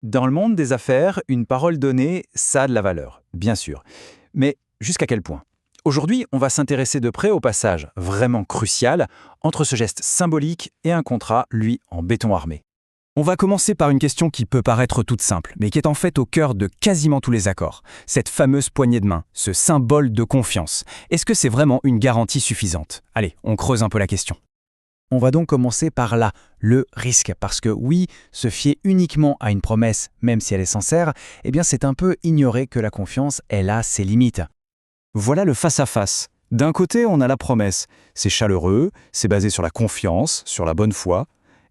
Dans le monde des affaires, une parole donnée, ça a de la valeur, bien sûr. Mais jusqu'à quel point? Aujourd'hui, on va s'intéresser de près au passage vraiment crucial entre ce geste symbolique et un contrat, lui, en béton armé. On va commencer par une question qui peut paraître toute simple, mais qui est en fait au cœur de quasiment tous les accords. Cette fameuse poignée de main, ce symbole de confiance. Est-ce que c'est vraiment une garantie suffisante? Allez, on creuse un peu la question. On va donc commencer par là, le risque, parce que oui, se fier uniquement à une promesse, même si elle est sincère, eh bien c'est un peu ignorer que la confiance, elle a ses limites. Voilà le face-à-face. D'un côté, on a la promesse. C'est chaleureux, c'est basé sur la confiance, sur la bonne foi.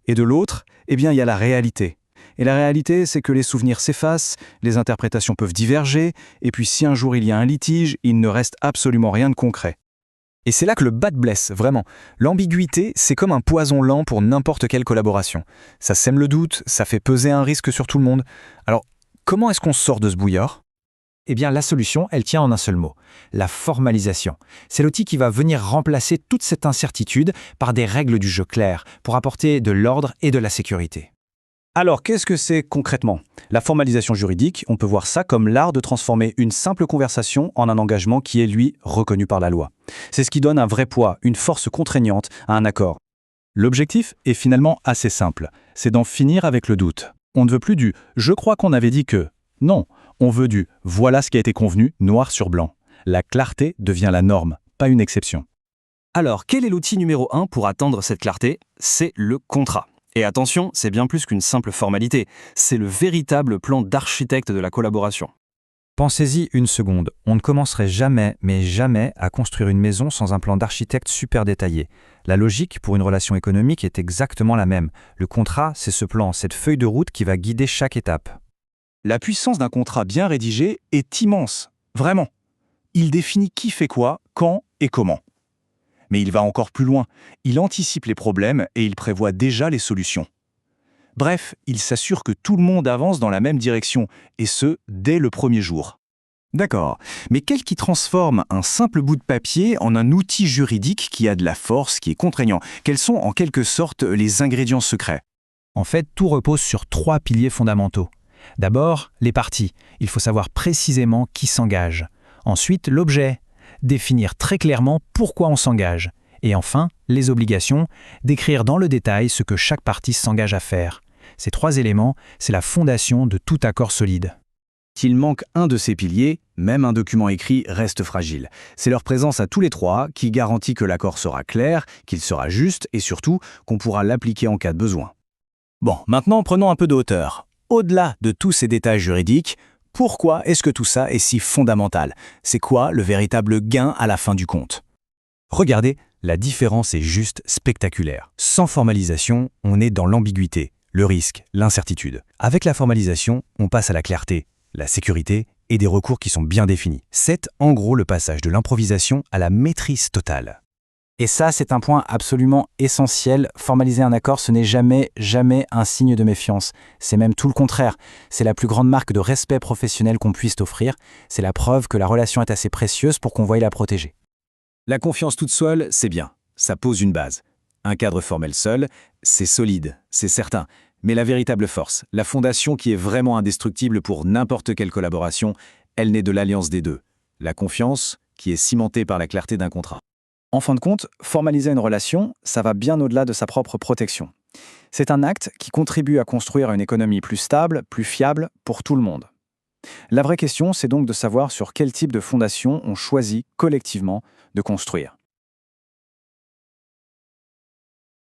Et de l'autre, eh bien, il y a la réalité. Et la réalité, c'est que les souvenirs s'effacent, les interprétations peuvent diverger, et puis si un jour il y a un litige, il ne reste absolument rien de concret. Et c'est là que le bas te blesse, vraiment. L'ambiguïté, c'est comme un poison lent pour n'importe quelle collaboration. Ça sème le doute, ça fait peser un risque sur tout le monde. Alors, comment est-ce qu'on sort de ce bouillard? Eh bien, la solution, elle tient en un seul mot, la formalisation. C'est l'outil qui va venir remplacer toute cette incertitude par des règles du jeu claires pour apporter de l'ordre et de la sécurité. Alors, qu'est-ce que c'est concrètement? La formalisation juridique, on peut voir ça comme l'art de transformer une simple conversation en un engagement qui est, lui, reconnu par la loi. C'est ce qui donne un vrai poids, une force contraignante à un accord. L'objectif est finalement assez simple, c'est d'en finir avec le doute. On ne veut plus du « je crois qu'on avait dit que ». Non, on veut du « voilà ce qui a été convenu, noir sur blanc ». La clarté devient la norme, pas une exception. Alors, quel est l'outil numéro 1 pour atteindre cette clarté? C'est le contrat. Et attention, c'est bien plus qu'une simple formalité, c'est le véritable plan d'architecte de la collaboration. Pensez-y une seconde, on ne commencerait jamais, mais jamais, à construire une maison sans un plan d'architecte super détaillé. La logique pour une relation économique est exactement la même. Le contrat, c'est ce plan, cette feuille de route qui va guider chaque étape. La puissance d'un contrat bien rédigé est immense, vraiment. Il définit qui fait quoi, quand et comment. Mais il va encore plus loin, il anticipe les problèmes et il prévoit déjà les solutions. Bref, il s'assure que tout le monde avance dans la même direction, et ce, dès le premier jour. D'accord, mais quel qui transforme un simple bout de papier en un outil juridique qui a de la force, qui est contraignant? Quels sont en quelque sorte les ingrédients secrets? En fait, tout repose sur 3 piliers fondamentaux. D'abord, les parties. Il faut savoir précisément qui s'engage. Ensuite, l'objet. Définir très clairement pourquoi on s'engage. Et enfin, les obligations. Décrire dans le détail ce que chaque partie s'engage à faire. Ces 3 éléments, c'est la fondation de tout accord solide. S'il manque un de ces piliers, même un document écrit reste fragile. C'est leur présence à tous les 3 qui garantit que l'accord sera clair, qu'il sera juste et surtout qu'on pourra l'appliquer en cas de besoin. Bon, maintenant prenons un peu de hauteur. Au-delà de tous ces détails juridiques, pourquoi est-ce que tout ça est si fondamental? C'est quoi le véritable gain à la fin du compte? Regardez, la différence est juste spectaculaire. Sans formalisation, on est dans l'ambiguïté, le risque, l'incertitude. Avec la formalisation, on passe à la clarté, la sécurité et des recours qui sont bien définis. C'est en gros le passage de l'improvisation à la maîtrise totale. Et ça, c'est un point absolument essentiel. Formaliser un accord, ce n'est jamais un signe de méfiance. C'est même tout le contraire. C'est la plus grande marque de respect professionnel qu'on puisse offrir. C'est la preuve que la relation est assez précieuse pour qu'on veuille la protéger. La confiance toute seule, c'est bien. Ça pose une base. Un cadre formel seul, c'est solide, c'est certain. Mais la véritable force, la fondation qui est vraiment indestructible pour n'importe quelle collaboration, elle naît de l'alliance des deux. La confiance, qui est cimentée par la clarté d'un contrat. En fin de compte, formaliser une relation, ça va bien au-delà de sa propre protection. C'est un acte qui contribue à construire une économie plus stable, plus fiable pour tout le monde. La vraie question, c'est donc de savoir sur quel type de fondation on choisit collectivement de construire.